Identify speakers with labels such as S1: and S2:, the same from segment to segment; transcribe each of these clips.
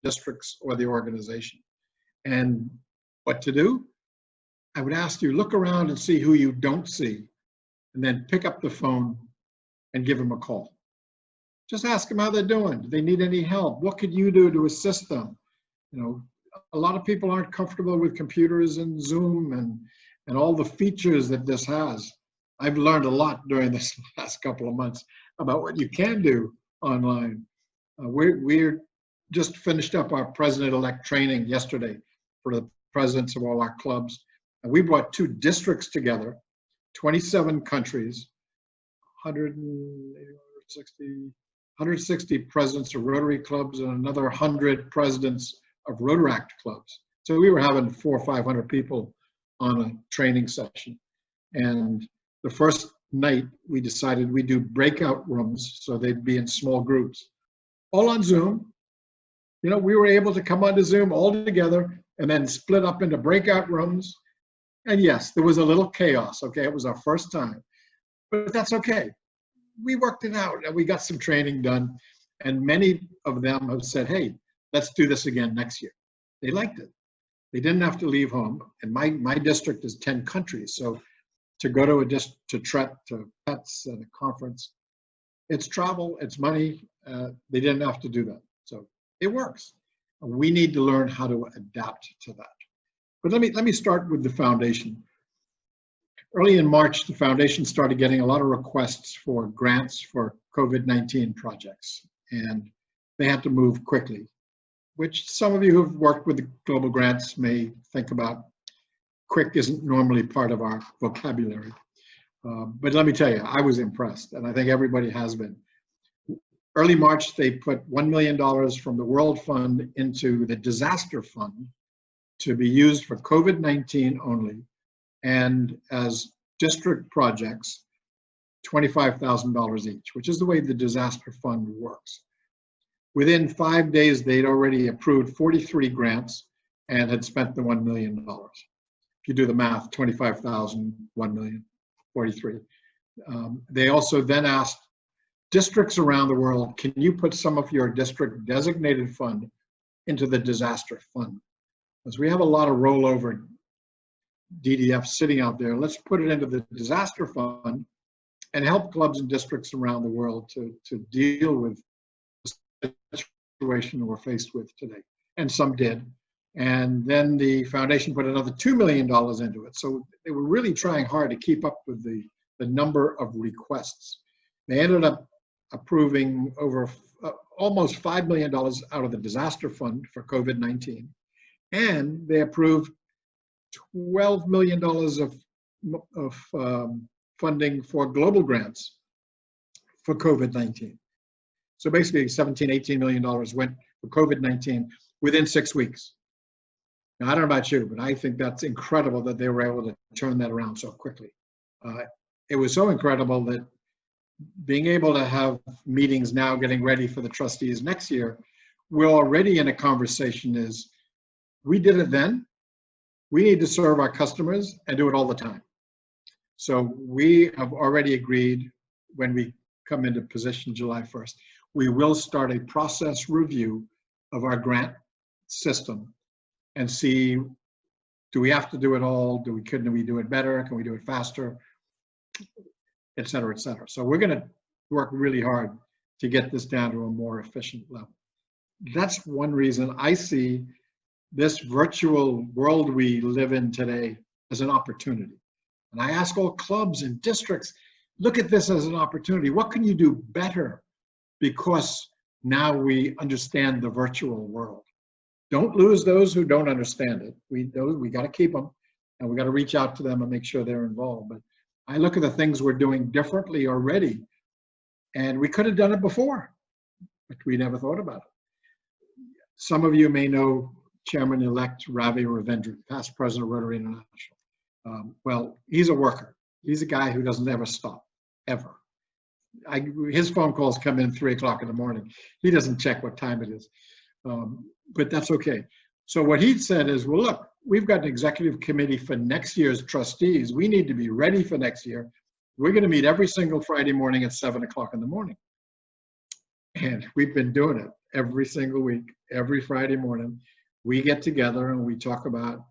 S1: districts or the organization. And what to do? I would ask you, look around and see who you don't see, and then pick up the phone and give them a call. Just ask them how they're doing. Do they need any help? What could you do to assist them? You know, a lot of people aren't comfortable with computers and Zoom and all the features that this has. I've learned a lot during this last couple of months about what you can do online. We're just finished up our president-elect training yesterday for the presidents of all our clubs. And we brought 2 districts together, 27 countries, 160 presidents of Rotary clubs and another 100 presidents of Rotaract clubs. So we were having 400 or 500 people on a training session. And the first night we decided we'd do breakout rooms, so they'd be in small groups, all on Zoom. You know, we were able to come onto Zoom all together and then split up into breakout rooms. And yes, there was a little chaos, okay? It was our first time, but that's okay. We worked it out and we got some training done. And many of them have said, hey, let's do this again next year. They liked it. They didn't have to leave home. And my district is 10 countries. So to go to to PETS and a conference, it's travel, it's money. They didn't have to do that. So it works. We need to learn how to adapt to that. But let me start with the foundation. Early in March, the foundation started getting a lot of requests for grants for COVID-19 projects, and they had to move quickly, which some of you who've worked with the global grants may think about. Quick isn't normally part of our vocabulary. But let me tell you, I was impressed, and I think everybody has been. Early March, they put $1 million from the World Fund into the Disaster Fund to be used for COVID-19 only, and as district projects, $25,000 each, which is the way the Disaster Fund works. Within 5 days, they'd already approved 43 grants and had spent the $1 million. If you do the math, 25,000, 1 million, 43. They also then asked districts around the world, can you put some of your district designated fund into the Disaster Fund? Because we have a lot of rollover DDF sitting out there. Let's put it into the Disaster Fund and help clubs and districts around the world to deal with the situation we're faced with today. And some did. And then the foundation put another $2 million into it. So they were really trying hard to keep up with the number of requests. They ended up approving over almost $5 million out of the Disaster Fund for COVID-19. And they approved $12 million of funding for global grants for COVID-19. So basically $17, $18 million went for COVID-19 within 6 weeks. Now, I don't know about you, but I think that's incredible that they were able to turn that around so quickly. It was so incredible that being able to have meetings now getting ready for the trustees next year, we're already in a conversation is, we did it then, we need to serve our customers and do it all the time. So we have already agreed when we come into position July 1st, we will start a process review of our grant system and see, do we have to do it all? Can we do it better? Can we do it faster? Et cetera, et cetera. So we're gonna work really hard to get this down to a more efficient level. That's one reason I see this virtual world we live in today as an opportunity. And I ask all clubs and districts, look at this as an opportunity. What can you do better? Because now we understand the virtual world. Don't lose those who don't understand it. We got to keep them, and we got to reach out to them and make sure they're involved. But I look at the things we're doing differently already, and we could have done it before, but we never thought about it. Some of you may know Chairman-elect Ravi Ravindran, past president of Rotary International. Well, he's a worker. He's a guy who doesn't ever stop, ever. His phone calls come in 3 o'clock in the morning. He doesn't check what time it is. But that's okay. So what he said is, well, look, we've got an executive committee for next year's trustees. We need to be ready for next year. We're going to meet every single Friday morning at 7 o'clock in the morning. And we've been doing it every single week, every Friday morning. We get together and we talk about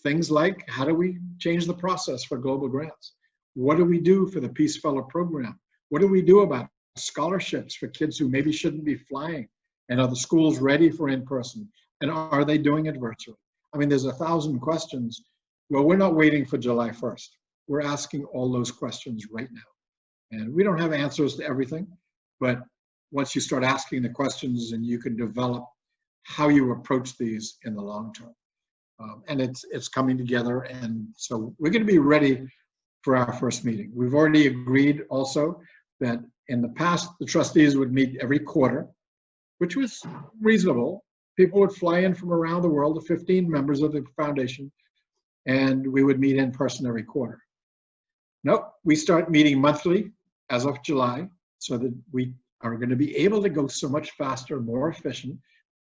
S1: things like, how do we change the process for global grants? What do we do for the Peace Fellow program? What do we do about scholarships for kids who maybe shouldn't be flying? And are the schools ready for in-person? And are they doing it virtually? I mean, there's 1,000 questions. Well, we're not waiting for July 1st. We're asking all those questions right now. And we don't have answers to everything, but once you start asking the questions, and you can develop how you approach these in the long term. And it's coming together. And so we're going to be ready for our first meeting. We've already agreed also that in the past, the trustees would meet every quarter, which was reasonable. People would fly in from around the world, the 15 members of the foundation, and we would meet in person every quarter. Nope, we start meeting monthly as of July, so that we are going to be able to go so much faster, more efficient.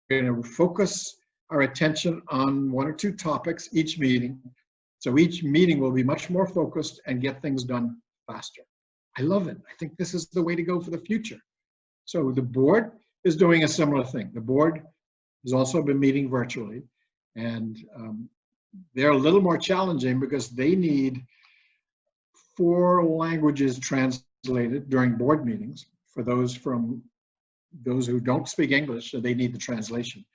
S1: We're going to focus our attention on 1 or 2 topics each meeting. So each meeting will be much more focused and get things done faster. I love it. I think this is the way to go for the future. So the board is doing a similar thing. The board has also been meeting virtually, and they're a little more challenging because they need 4 languages translated during board meetings for those who don't speak English, so they need the translation.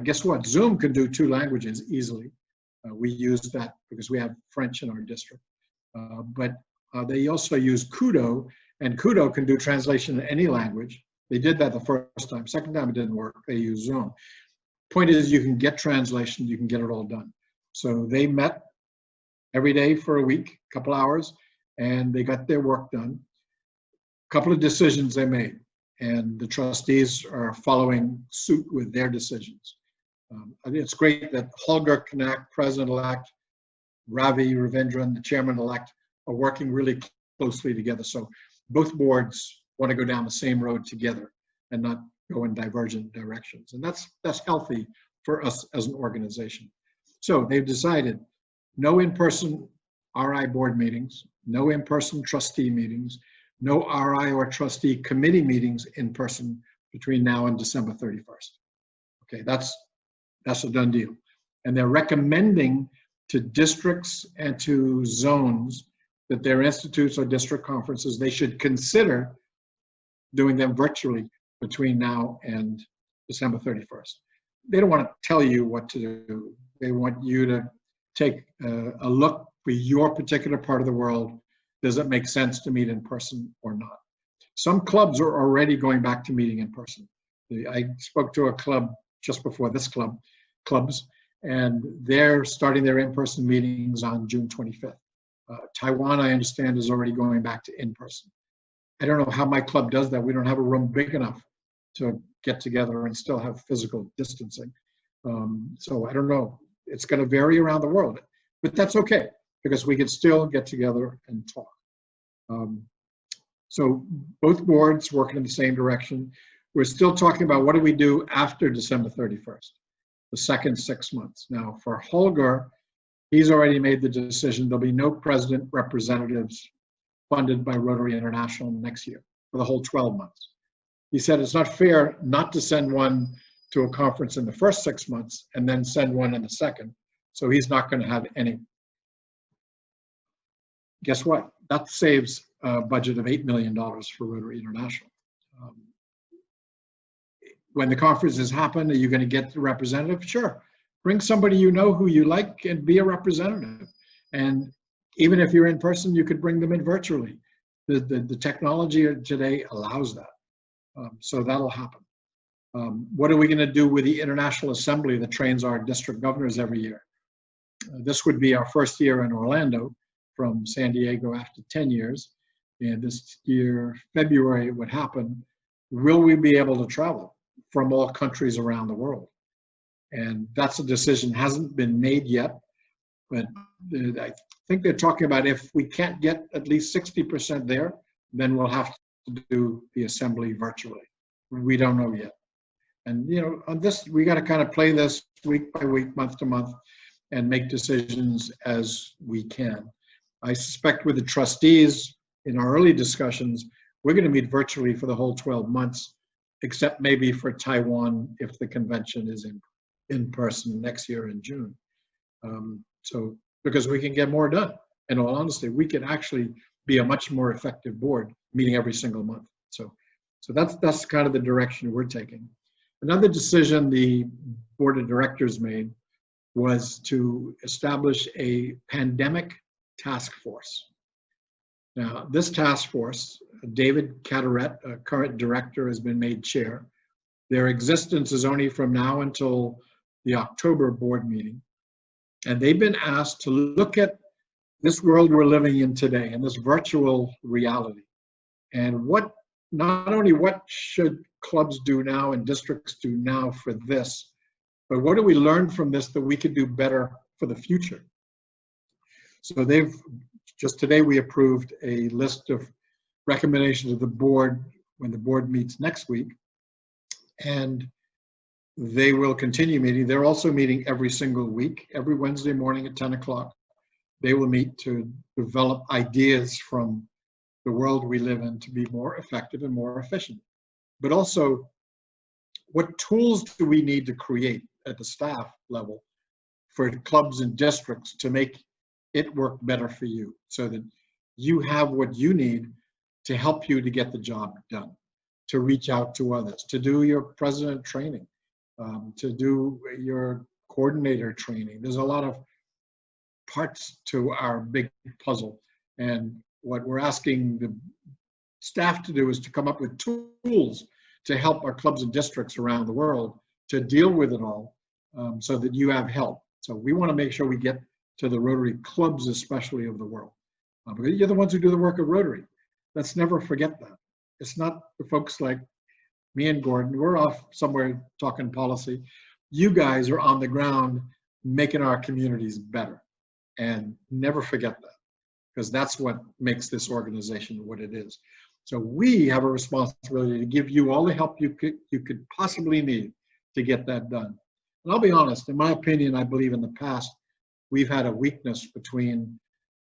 S1: Guess what? Zoom can do 2 languages easily. We use that because we have French in our district. But they also use Kudo, and Kudo can do translation in any language. They did that the first time. Second time it didn't work. They used Zoom. Point is, you can get translation, you can get it all done. So they met every day for a week, a couple hours, and they got their work done. A couple of decisions they made, and the trustees are following suit with their decisions. I think it's great that Holger Knack, President-elect, Ravi Ravindran, the Chairman-elect, are working really closely together. So both boards want to go down the same road together and not go in divergent directions. And that's healthy for us as an organization. So they've decided no in-person RI board meetings, no in-person trustee meetings, no RI or trustee committee meetings in person between now and December 31st. Okay, that's a done deal. And they're recommending to districts and to zones that their institutes or district conferences, they should consider doing them virtually between now and December 31st. They don't want to tell you what to do. They want you to take a look for your particular part of the world. Does it make sense to meet in person or not? Some clubs are already going back to meeting in person. I spoke to a club just before this clubs, and they're starting their in-person meetings on June 25th. Taiwan, I understand, is already going back to in-person. I don't know how my club does that. We don't have a room big enough to get together and still have physical distancing. So I don't know. It's going to vary around the world, but that's okay because we can still get together and talk. So both boards working in the same direction. We're still talking about what do we do after December 31st, the second 6 months. Now for Holger, he's already made the decision there'll be no president representatives funded by Rotary International next year for the whole 12 months. He said it's not fair not to send one to a conference in the first 6 months and then send one in the second. So he's not going to have any. Guess what? That saves a budget of $8 million for Rotary International. When the conferences happen, are you going to get the representative? Sure. Bring somebody you know who you like and be a representative. And even if you're in person, you could bring them in virtually. The technology today allows that. So that'll happen. What are we going to do with the International Assembly that trains our district governors every year? This would be our first year in Orlando from San Diego after 10 years. And this year, February, it would happen. Will we be able to travel from all countries around the world? And that's a decision hasn't been made yet, but I think they're talking about if we can't get at least 60% there, then we'll have to do the assembly virtually. We don't know yet. And you know, on this, we got to kind of play this week by week, month to month, and make decisions as we can. I suspect with the trustees in our early discussions, we're going to meet virtually for the whole 12 months except maybe for Taiwan if the convention is in person next year in June. So because we can get more done. In all honesty, we can actually be a much more effective board, meeting every single month. So that's kind of the direction we're taking. Another decision the board of directors made was to establish a pandemic task force. Now, this task force, David Carteret, a current director, has been made chair. Their existence is only from now until the October board meeting. And they've been asked to look at this world we're living in today and this virtual reality. And not only what should clubs do now and districts do now for this, but what do we learn from this that we could do better for the future? So just today we approved a list of recommendations of the board when the board meets next week, and they will continue meeting. They're also meeting every single week, every Wednesday morning at 10 o'clock. They will meet to develop ideas from the world we live in to be more effective and more efficient. But also, what tools do we need to create at the staff level for clubs and districts to make it work better for you, so that you have what you need to help you to get the job done, to reach out to others, to do your president training, to do your coordinator training. There's a lot of parts to our big puzzle. And what we're asking the staff to do is to come up with tools to help our clubs and districts around the world to deal with it all, so that you have help. So we want to make sure we get to the Rotary clubs, especially of the world. Because you're the ones who do the work of Rotary. Let's never forget that. It's not the folks like me and Gordon. We're off somewhere talking policy. You guys are on the ground making our communities better. And never forget that, because that's what makes this organization what it is. So we have a responsibility to give you all the help you could possibly need to get that done. And I'll be honest, in my opinion, I believe in the past, we've had a weakness between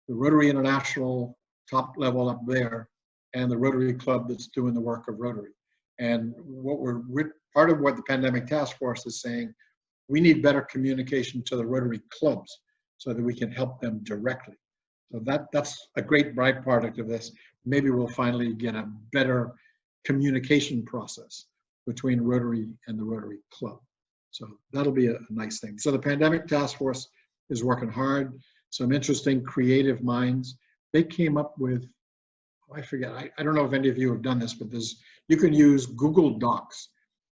S1: the Rotary International top level up there and the Rotary Club that's doing the work of Rotary. And part of what the Pandemic Task Force is saying, we need better communication to the Rotary clubs so that we can help them directly. So that's a great byproduct of this. Maybe we'll finally get a better communication process between Rotary and the Rotary Club. So that'll be a nice thing. So the Pandemic Task Force is working hard. Some interesting creative minds. They came up with, I forget, I don't know if any of you have done this, but you can use Google Docs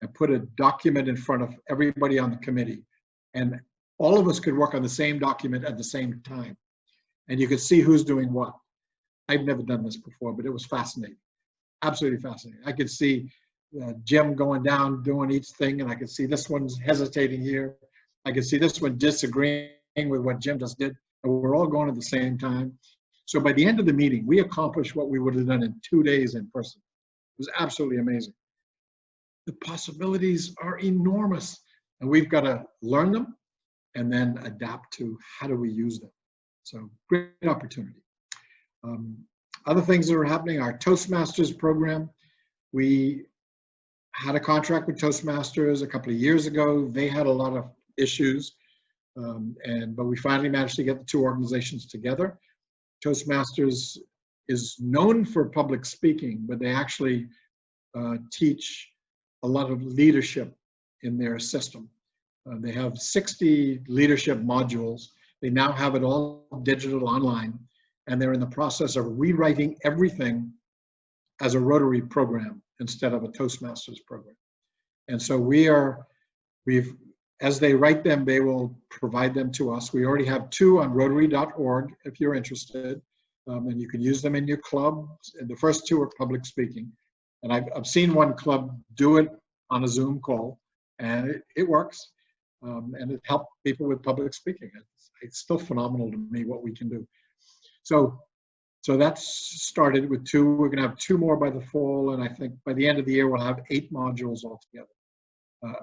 S1: and put a document in front of everybody on the committee. And all of us could work on the same document at the same time. And you could see who's doing what. I've never done this before, but it was fascinating. Absolutely fascinating. I could see Jim going down, doing each thing, and I could see this one's hesitating here. I could see this one disagreeing with what Jim just did, and we're all going at the same time. So by the end of the meeting, we accomplished what we would have done in 2 days in person. It was absolutely amazing. The possibilities are enormous, and we've got to learn them and then adapt to how do we use them. So great opportunity. Other things that are happening, our Toastmasters program. We had a contract with Toastmasters a couple of years ago. They had a lot of issues, but we finally managed to get the two organizations together. Toastmasters is known for public speaking, but they actually teach a lot of leadership in their system. They have 60 leadership modules. They now have it all digital online, and they're in the process of rewriting everything as a Rotary program instead of a Toastmasters program. And so as they write them, they will provide them to us. We already have 2 on Rotary.org if you're interested, and you can use them in your club. And the first 2 are public speaking. And I've seen one club do it on a Zoom call, and it works. And it helped people with public speaking. It's still phenomenal to me what we can do. So that's started with 2. We're going to have 2 more by the fall, and I think by the end of the year we'll have 8 modules altogether.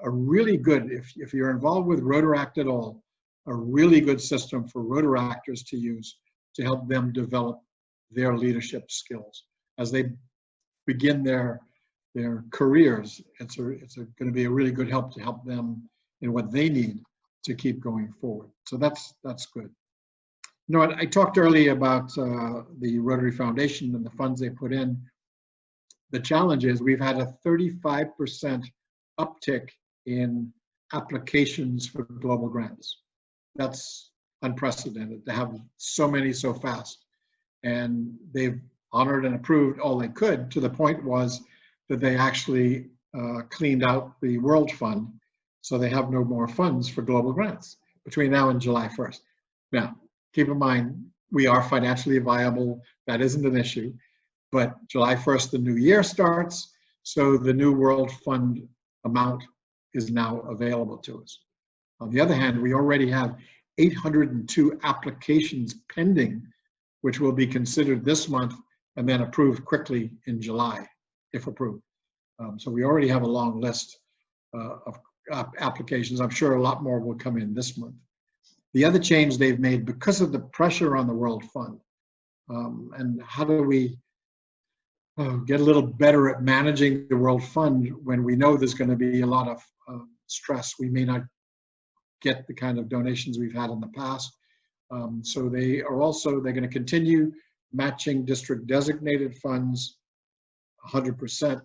S1: A really good, if you're involved with Rotaract at all, a really good system for Rotaractors to use to help them develop their leadership skills as they begin their their careers. It's going to be a really good help to help them in what they need to keep going forward. So that's good. You know, I talked earlier about the Rotary Foundation and the funds they put in. The challenge is we've had a 35% uptick in applications for global grants. That's unprecedented to have so many so fast. And they've honored and approved all they could, to the point was that they actually cleaned out the World Fund, so they have no more funds for global grants between now and July 1st. Now, keep in mind, we are financially viable. That isn't an issue. But July 1st, the new year starts, so the new World Fund amount is now available to us. On the other hand, we already have 802 applications pending, which will be considered this month and then approved quickly in July, if approved. So we already have a long list of applications. I'm sure a lot more will come in this month. The other change they've made, because of the pressure on the World Fund, and how do we get a little better at managing the World Fund when we know there's going to be a lot of stress. We may not get the kind of donations we've had in the past. So they're going to continue matching district designated funds 100%,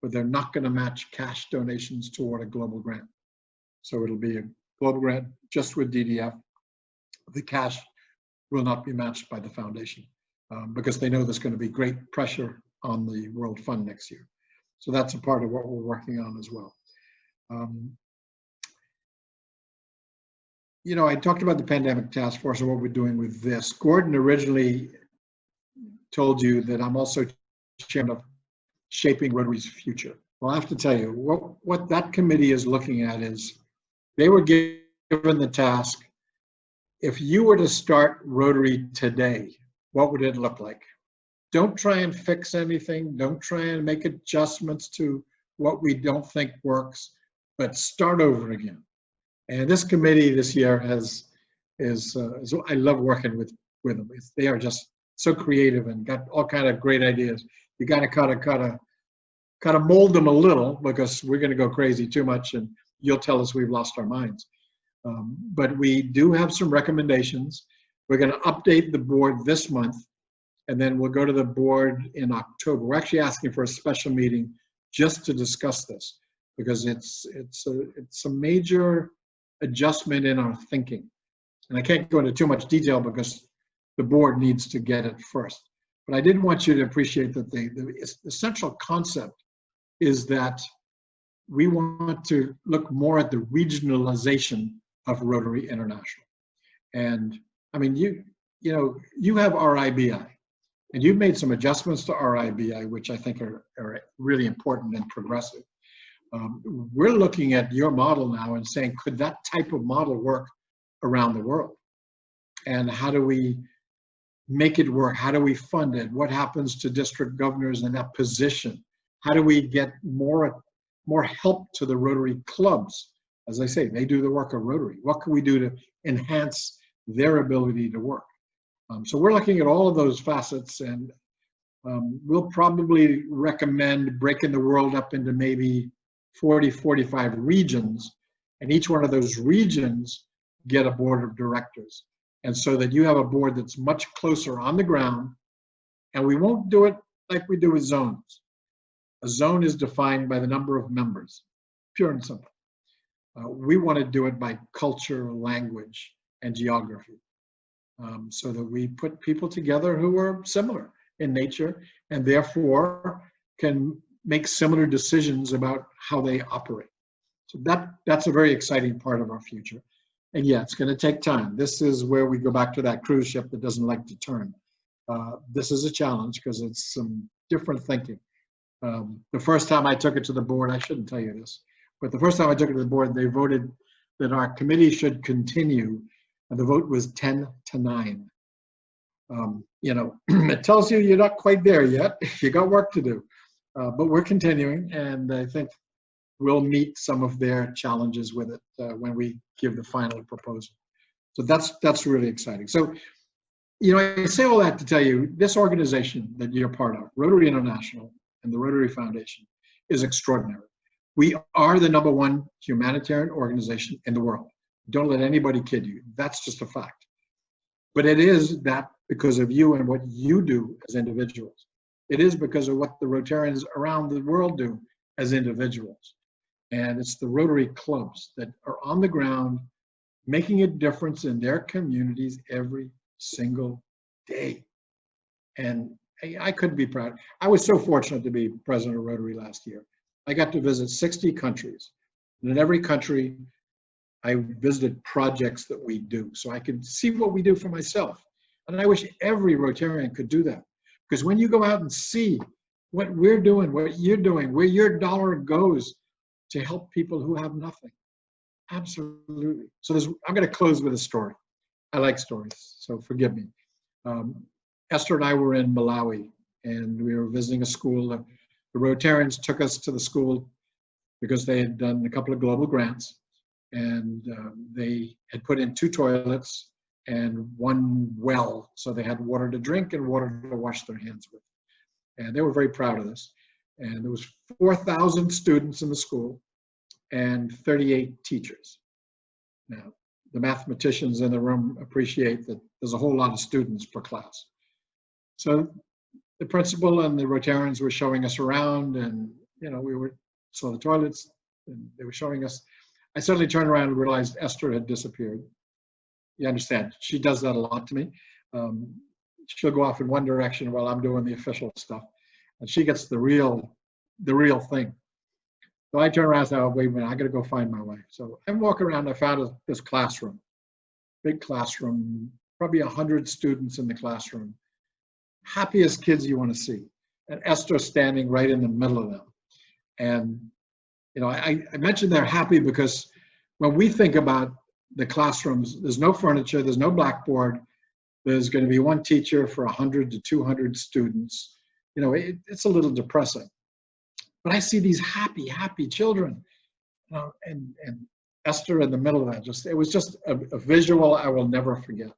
S1: but they're not going to match cash donations toward a global grant. So it'll be a global grant just with DDF. The cash will not be matched by the foundation because they know there's going to be great pressure on the World Fund next year. So that's a part of what we're working on as well. You know, I talked about the Pandemic Task Force and what we're doing with this. Gordon originally told you that I'm also chairman of Shaping Rotary's Future. Well, I have to tell you, what that committee is looking at is, they were given the task, if you were to start Rotary today, what would it look like? Don't try and fix anything. Don't try and make adjustments to what we don't think works, but start over again. And this committee this year I love working with them. They are just so creative and got all kind of great ideas. You got to kind of mold them a little, because we're going to go crazy too much and you'll tell us we've lost our minds. But we do have some recommendations. We're going to update the board this month, and then we'll go to the board in October. We're actually asking for a special meeting just to discuss this, because it's a major adjustment in our thinking. And I can't go into too much detail because the board needs to get it first. But I did want you to appreciate that the central concept is that we want to look more at the regionalization of Rotary International. And I mean, you have RIBI, and you've made some adjustments to RIBI, which I think are really important and progressive. We're looking at your model now and saying, could that type of model work around the world? And how do we make it work? How do we fund it? What happens to district governors in that position? How do we get more help to the Rotary clubs? As I say, they do the work of Rotary. What can we do to enhance their ability to work? So we're looking at all of those facets, and we'll probably recommend breaking the world up into maybe 40, 45 regions, and each one of those regions get a board of directors. And so that you have a board that's much closer on the ground, and we won't do it like we do with zones. A zone is defined by the number of members, pure and simple. We want to do it by culture, language, and geography, so that we put people together who are similar in nature and therefore can make similar decisions about how they operate. So that's a very exciting part of our future. And yeah, it's going to take time. This is where we go back to that cruise ship that doesn't like to turn. This is a challenge because it's some different thinking. The first time I took it to the board, I shouldn't tell you this, but the first time I took it to the board, they voted that our committee should continue, and the vote was 10-9. You know, it tells you you're not quite there yet. You got work to do, but we're continuing, and I think we'll meet some of their challenges with it when we give the final proposal. So that's really exciting. So, you know, I say all that to tell you, this organization that you're part of, Rotary International and the Rotary Foundation, is extraordinary. We are the #1 humanitarian organization in the world. Don't let anybody kid you. That's just a fact. But it is that because of you and what you do as individuals. It is because of what the Rotarians around the world do as individuals. And it's the Rotary clubs that are on the ground making a difference in their communities every single day. And I couldn't be proud. I was so fortunate to be president of Rotary last year. I got to visit 60 countries. And in every country, I visited projects that we do so I could see what we do for myself. And I wish every Rotarian could do that. Because when you go out and see what we're doing, what you're doing, where your dollar goes to help people who have nothing. Absolutely. So I'm going to close with a story. I like stories, so forgive me. Esther and I were in Malawi, and we were visiting a school. The Rotarians took us to the school because they had done a couple of global grants, and they had put in 2 toilets and 1 well, so they had water to drink and water to wash their hands with. And they were very proud of this. And there was 4,000 students in the school and 38 teachers. Now, the mathematicians in the room appreciate that there's a whole lot of students per class. So the principal and the Rotarians were showing us around, and we saw the toilets, and they were showing us. I suddenly turned around and realized Esther had disappeared. You understand, she does that a lot to me. She'll go off in one direction while I'm doing the official stuff, and she gets the real thing. So I turn around and say, oh, wait a minute, I gotta go find my wife. So I'm walking around, I found this classroom, big classroom, probably 100 students in the classroom. Happiest kids you want to see. And Esther standing right in the middle of them. And, I mentioned they're happy because when we think about the classrooms, there's no furniture, there's no blackboard, there's going to be 1 teacher for 100 to 200 students. It's a little depressing. But I see these happy children, and Esther in the middle of that. It was just a visual I will never forget.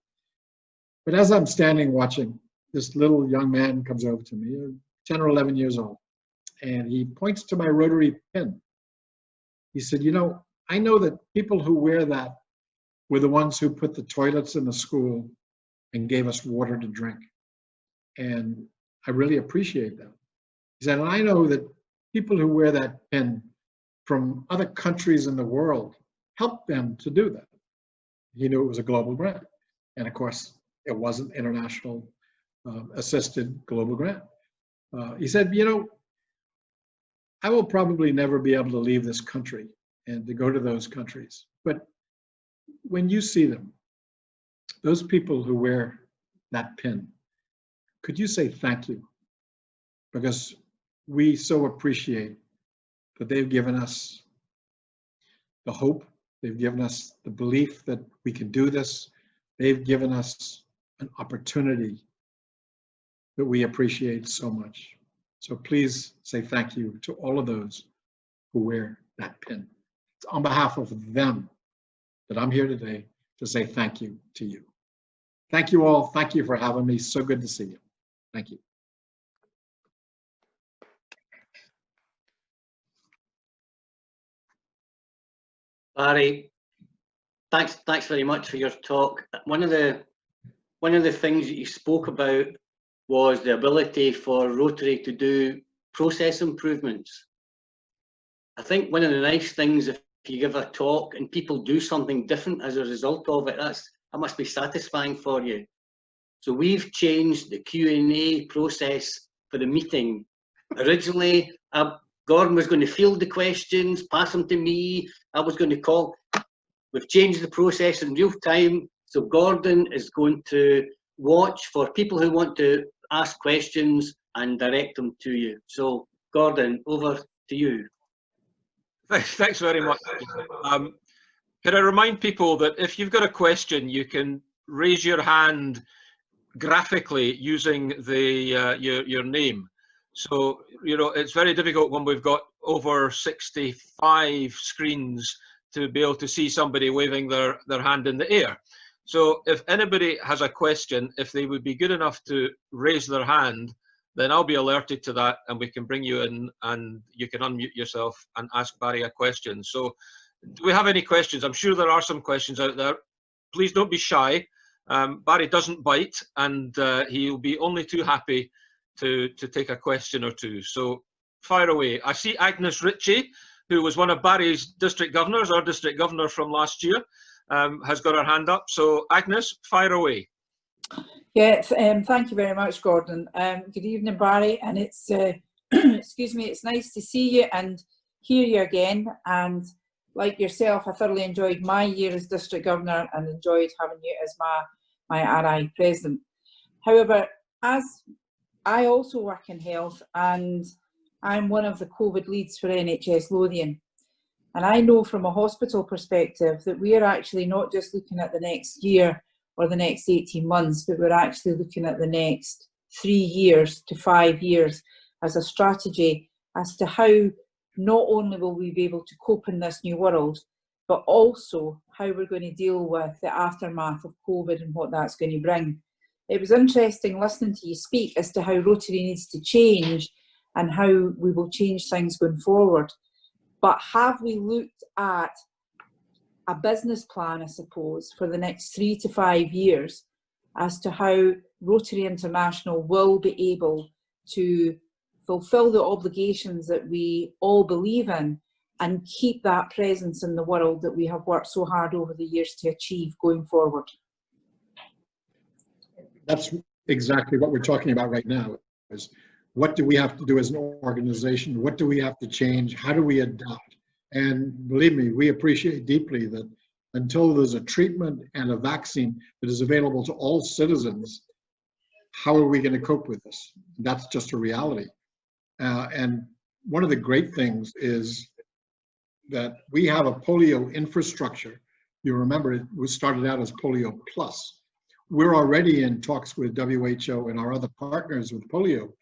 S1: But as I'm standing watching, this little young man comes over to me, 10 or 11 years old, and he points to my Rotary pin. He said, I know that people who wear that were the ones who put the toilets in the school and gave us water to drink. And I really appreciate that. He said, and I know that people who wear that pin from other countries in the world helped them to do that. He knew it was a global grant. And of course, it wasn't international assisted global grant. He said, I will probably never be able to leave this country and to go to those countries. But when you see them, those people who wear that pin, could you say thank you? Because we so appreciate that they've given us the hope, they've given us the belief that we can do this, they've given us an opportunity that we appreciate so much. So please say thank you to all of those who wear that pin. It's on behalf of them that I'm here today to say thank you to you. Thank you all. Thank you for having me. So good to see you. Thank you.
S2: Barry, thanks very much for your talk. One of the things that you spoke about was the ability for Rotary to do process improvements. I think one of the nice things, if you give a talk and people do something different as a result of it, that must be satisfying for you. So we've changed the Q&A process for the meeting. Originally, Gordon was going to field the questions, pass them to me. I was going to call. We've changed the process in real time. So Gordon is going to watch for people who want to ask questions and direct them to you. So Gordon, over to you.
S3: Thanks very much. Can I remind people that if you've got a question, you can raise your hand graphically using your name. So, it's very difficult when we've got over 65 screens to be able to see somebody waving their hand in the air. So if anybody has a question, if they would be good enough to raise their hand, then I'll be alerted to that, and we can bring you in, and you can unmute yourself and ask Barry a question. So do we have any questions? I'm sure there are some questions out there. Please don't be shy. Barry doesn't bite, and he'll be only too happy to take a question or two. So fire away. I see Agnes Ritchie, who was one of Barry's district governors, our district governor from last year, has got her hand up. So Agnes, fire away.
S4: Yes, thank you very much, Gordon. Good evening, Barry, and it's excuse me, it's nice to see you and hear you again. And like yourself, I thoroughly enjoyed my year as district governor and enjoyed having you as my RI president. However, as I also work in health, and I'm one of the COVID leads for NHS Lothian, and I know from a hospital perspective that we are actually not just looking at the next year or the next 18 months, but we're actually looking at the next 3 years to 5 years as a strategy as to how not only will we be able to cope in this new world, but also how we're going to deal with the aftermath of COVID and what that's going to bring. It was interesting listening to you speak as to how Rotary needs to change and how we will change things going forward. But have we looked at a business plan, I suppose, for the next 3 to 5 years as to how Rotary International will be able to fulfil the obligations that we all believe in and keep that presence in the world that we have worked so hard over the years to achieve going forward?
S1: That's exactly what we're talking about right now, is what do we have to do as an organization? What do we have to change? How do we adapt? And believe me, we appreciate deeply that until there's a treatment and a vaccine that is available to all citizens, how are we going to cope with this? That's just a reality. And one of the great things is that we have a polio infrastructure. You remember it was started out as Polio Plus. We're already in talks with WHO and our other partners with polio.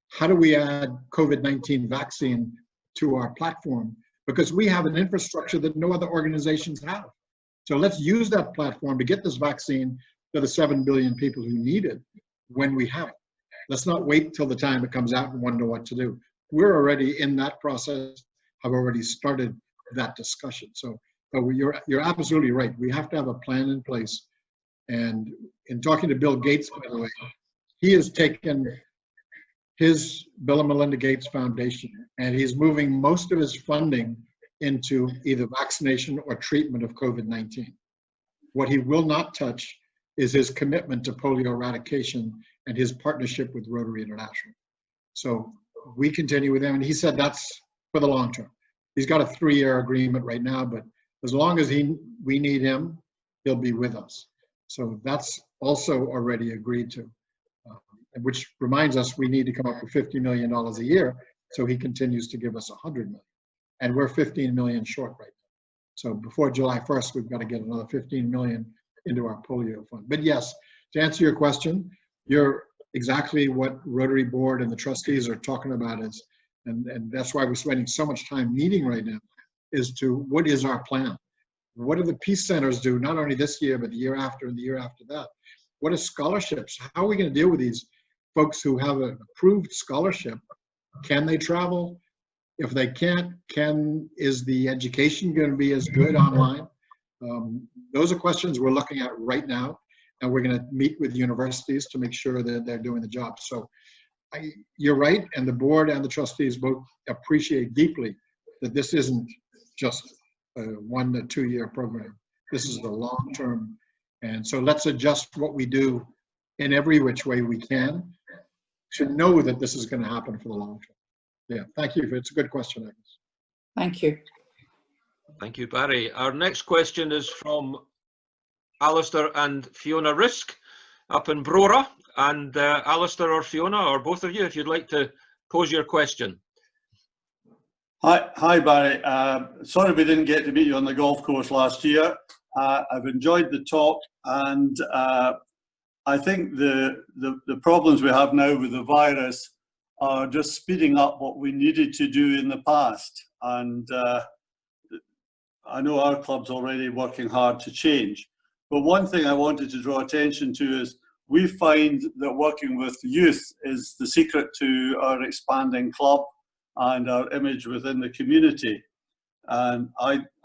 S1: How do we add COVID-19 vaccine to our platform? Because we have an infrastructure that no other organizations have. So let's use that platform to get this vaccine to the 7 billion people who need it when we have it. Let's not wait till the time it comes out and wonder what to do. We're already in that process, have already started that discussion. So you're absolutely right. We have to have a plan in place. And in talking to Bill Gates, by the way, he has taken his Bill and Melinda Gates Foundation, and he's moving most of his funding into either vaccination or treatment of COVID-19. What he will not touch is his commitment to polio eradication and his partnership with Rotary International. So we continue with him, and he said that's for the long term. He's got a 3-year agreement right now, but as long as we need him, he'll be with us. So that's also already agreed to. Which reminds us we need to come up with $50 million a year, so he continues to give us $100 million. And we're 15 million short right now. So before July 1st, we've got to get another 15 million into our polio fund. But yes, to answer your question, you're exactly what Rotary Board and the trustees are talking about is, and that's why we're spending so much time meeting right now, is to what is our plan? What do the peace centers do, not only this year, but the year after and the year after that? What are scholarships? How are we going to deal with these folks who have an approved scholarship? Can they travel? If they can't, is the education going to be as good online? Those are questions we're looking at right now, and we're going to meet with universities to make sure that they're doing the job. So you're right, and the board and the trustees both appreciate deeply that this isn't just a 1 to 2 year program. This is the long term. And so let's adjust what we do in every which way we can to know that this is going to happen for the long term. Yeah, thank you. It's a good question, Agnes.
S4: Thank you.
S3: Thank you, Barry. Our next question is from Alistair and Fiona Risk up in Brora. And Alistair or Fiona, or both of you, if you'd like to pose your question.
S5: Hi, Barry. Sorry we didn't get to meet you on the golf course last year. I've enjoyed the talk, and I think the problems we have now with the virus are just speeding up what we needed to do in the past. And I know our club's already working hard to change. But one thing I wanted to draw attention to is we find that working with youth is the secret to our expanding club and our image within the community. And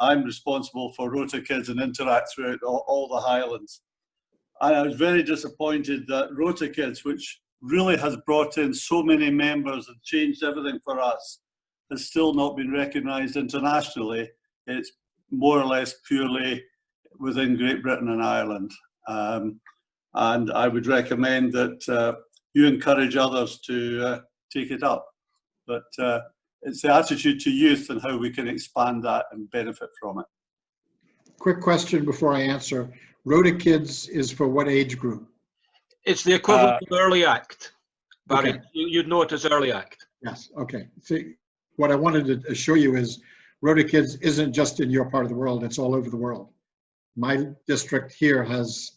S5: I'm responsible for Rota Kids and Interact throughout all the Highlands. And I was very disappointed that Rota Kids, which really has brought in so many members and changed everything for us, has still not been recognised internationally. It's more or less purely within Great Britain and Ireland. And I would recommend that you encourage others to take it up. But it's the attitude to youth and how we can expand that and benefit from it.
S1: Quick question before I answer. Rota Kids is for what age group?
S3: It's the equivalent of Early Act, Barry.
S1: Okay.
S3: You'd know it as Early Act.
S1: Yes, okay. See, what I wanted to assure you is Rota Kids isn't just in your part of the world, it's all over the world. My district here has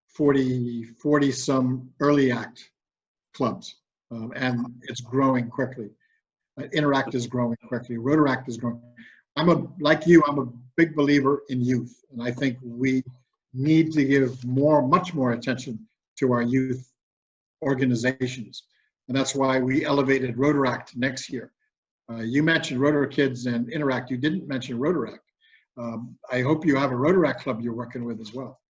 S1: 40 some Early Act clubs, and it's growing quickly. Interact is growing quickly, Rotaract is growing. Like you, I'm a big believer in youth, and I think we need to give much more attention to our youth organizations. And that's why we elevated Rotaract next year. You mentioned Rotary Kids and Interact, you didn't mention Rotaract. I hope you have a Rotaract club you're working with as well.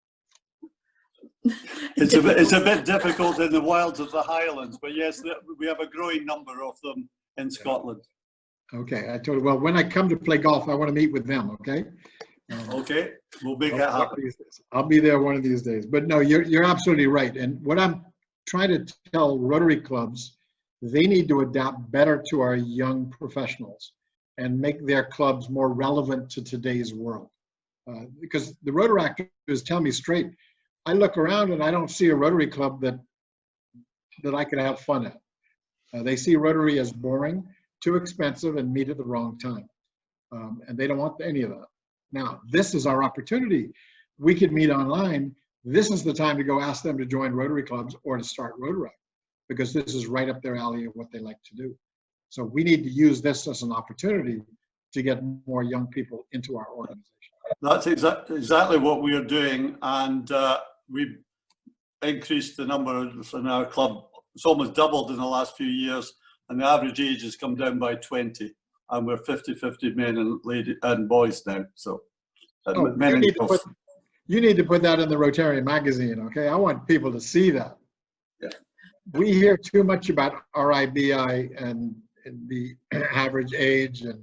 S5: It's a bit difficult in the wilds of the Highlands, but yes, we have a growing number of them in Scotland.
S1: Okay, I told you, well, when I come to play golf, I want to meet with them, okay?
S5: Okay, we'll make that happen.
S1: I'll be there one of these days. But no, you're absolutely right. And what I'm trying to tell Rotary clubs, they need to adapt better to our young professionals and make their clubs more relevant to today's world. Because the Rotaractors tell me straight, I look around and I don't see a Rotary club that I could have fun at. They see Rotary as boring, too expensive, and meet at the wrong time. And they don't want any of that. Now, this is our opportunity. We could meet online. This is the time to go ask them to join Rotary clubs or to start Rotaract, because this is right up their alley of what they like to do. So we need to use this as an opportunity to get more young people into our organization.
S5: That's exactly what we are doing, and we've increased the numbers in our club. It's almost doubled in the last few years, and the average age has come down by 20, and we're 50-50 men and boys now. So men and girls.
S1: You need to put that in the Rotarian magazine, okay? I want people to see that.
S5: Yeah.
S1: We hear too much about RIBI and the average age, and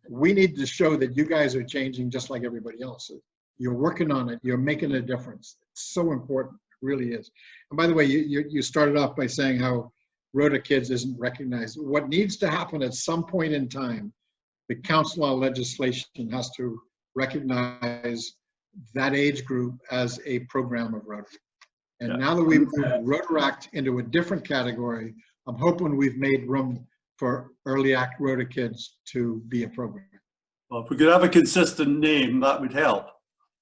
S1: we need to show that you guys are changing just like everybody else. You're working on it. You're making a difference. It's so important. It really is. And by the way, you started off by saying how Rota Kids isn't recognized. What needs to happen at some point in time, the council on legislation has to recognize that age group as a program of Rotary. And now that we've moved Rotaract into a different category, I'm hoping we've made room for Early Act Rota Kids to be a program.
S5: Well, if we could have a consistent name, that would help.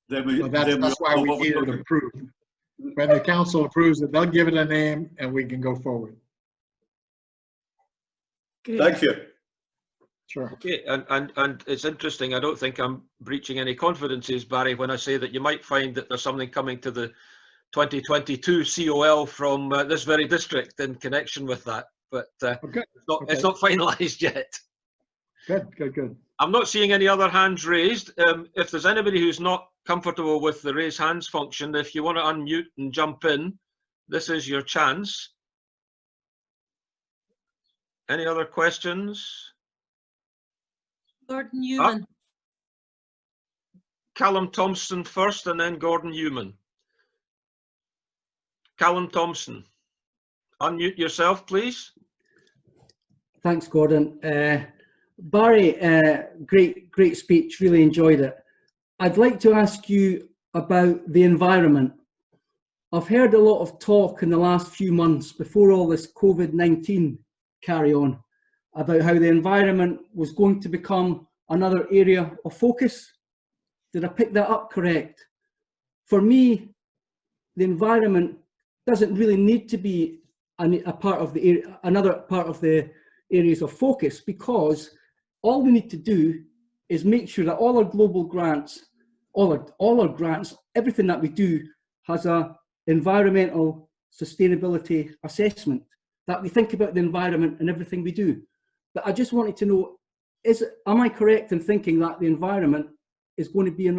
S1: That's why we need it approved. When the council approves it, they'll give it a name and we can go forward.
S5: Thank you.
S1: Sure.
S3: Okay, and it's interesting, I don't think I'm breaching any confidences, Barry, when I say that you might find that there's something coming to the 2022 COL from this very district in connection with that, but it's not finalised yet.
S1: Good.
S3: I'm not seeing any other hands raised. If there's anybody who's not comfortable with the raise hands function, if you want to unmute and jump in, this is your chance. Any other questions?
S6: Gordon Newman.
S3: Callum Thompson first and then Gordon Newman. Callum Thompson, unmute yourself, please.
S7: Thanks, Gordon. Barry, great speech, really enjoyed it. I'd like to ask you about the environment. I've heard a lot of talk in the last few months before all this COVID-19 carry on about how the environment was going to become another area of focus. Did I pick that up correct? For me, the environment doesn't really need to be a part of the another part of the areas of focus, because all we need to do is make sure that all our global grants, all our grants, everything that we do has a environmental sustainability assessment, that we think about the environment and everything we do. But I just wanted to know, am I correct in thinking that the environment is going to be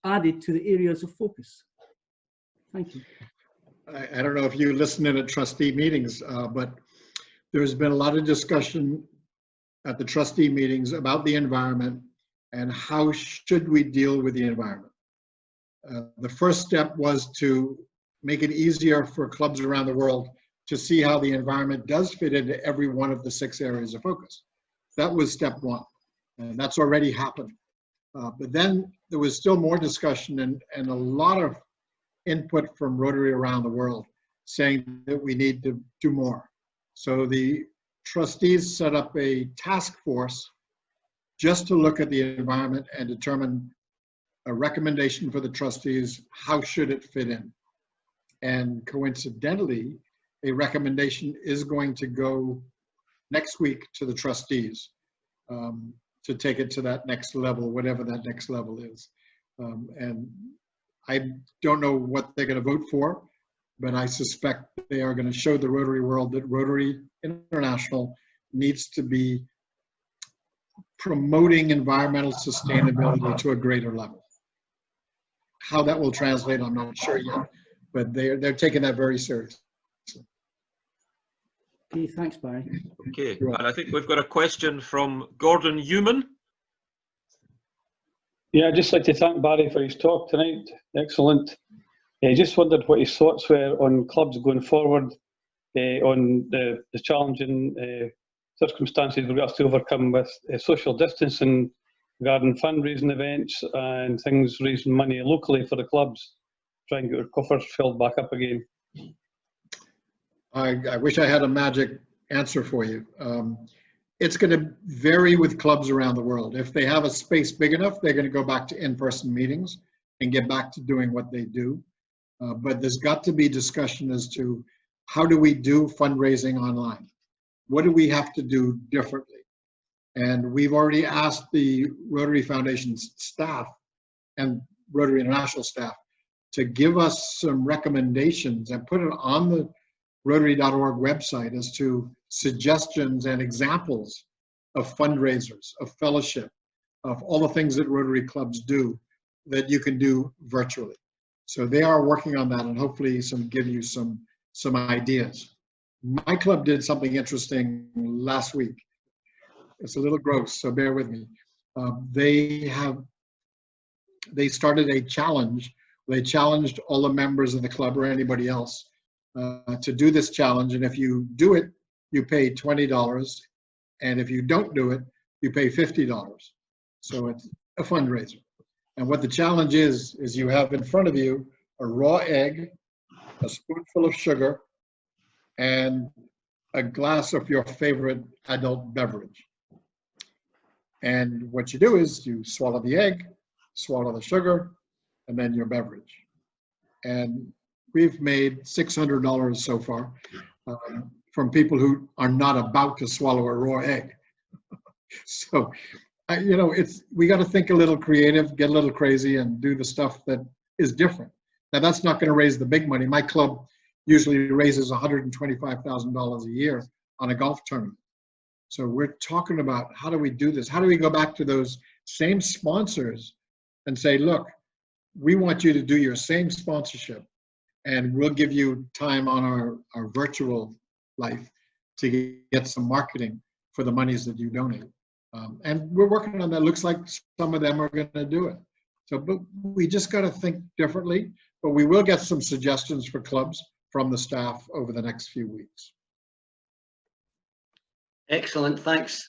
S7: added to the areas of focus? Thank you.
S1: I don't know if you listen in at trustee meetings, but there's been a lot of discussion at the trustee meetings about the environment and how should we deal with the environment. The first step was to make it easier for clubs around the world to see how the environment does fit into every one of the 6 areas of focus. That was step one, and that's already happened. But then there was still more discussion and a lot of input from Rotary around the world saying that we need to do more. So the trustees set up a task force just to look at the environment and determine a recommendation for the trustees, how should it fit in? And coincidentally, a recommendation is going to go next week to the trustees to take it to that next level, whatever that next level is. And I don't know what they're going to vote for, but I suspect they are going to show the Rotary world that Rotary International needs to be promoting environmental sustainability to a greater level. How that will translate, I'm not sure yet, but they're taking that very seriously.
S7: Okay, thanks, Barry.
S3: Okay, and I think we've got a question from Gordon Newman.
S6: Yeah, I'd just like to thank Barry for his talk tonight. Excellent. I just wondered what his thoughts were on clubs going forward, on the challenging circumstances we've got to overcome with social distancing regarding fundraising events and things, raising money locally for the clubs, trying to get their coffers filled back up again.
S1: I wish I had a magic answer for you. It's going to vary with clubs around the world. If they have a space big enough, they're going to go back to in-person meetings and get back to doing what they do. But there's got to be discussion as to how do we do fundraising online? What do we have to do differently? And we've already asked the Rotary Foundation staff and Rotary International staff to give us some recommendations and put it on the Rotary.org website as to suggestions and examples of fundraisers, of fellowship, of all the things that Rotary clubs do that you can do virtually. So they are working on that and hopefully give you some ideas. My club did something interesting last week. It's a little gross, so bear with me. They started a challenge. They challenged all the members of the club or anybody else to do this challenge, and if you do it, you pay $20, and if you don't do it, you pay $50. So it's a fundraiser. And what the challenge is you have in front of you a raw egg, a spoonful of sugar, and a glass of your favorite adult beverage. And what you do is you swallow the egg, swallow the sugar, and then your beverage. And we've made $600 so far from people who are not about to swallow a raw egg. So, you know, we got to think a little creative, get a little crazy, and do the stuff that is different. Now, that's not going to raise the big money. My club usually raises $125,000 a year on a golf tournament. So we're talking about how do we do this? How do we go back to those same sponsors and say, look, we want you to do your same sponsorship, and we'll give you time on our virtual life to get some marketing for the monies that you donate. And we're working on that. Looks like some of them are going to do it. So, but we just got to think differently, but we will get some suggestions for clubs from the staff over the next few weeks.
S2: Excellent. Thanks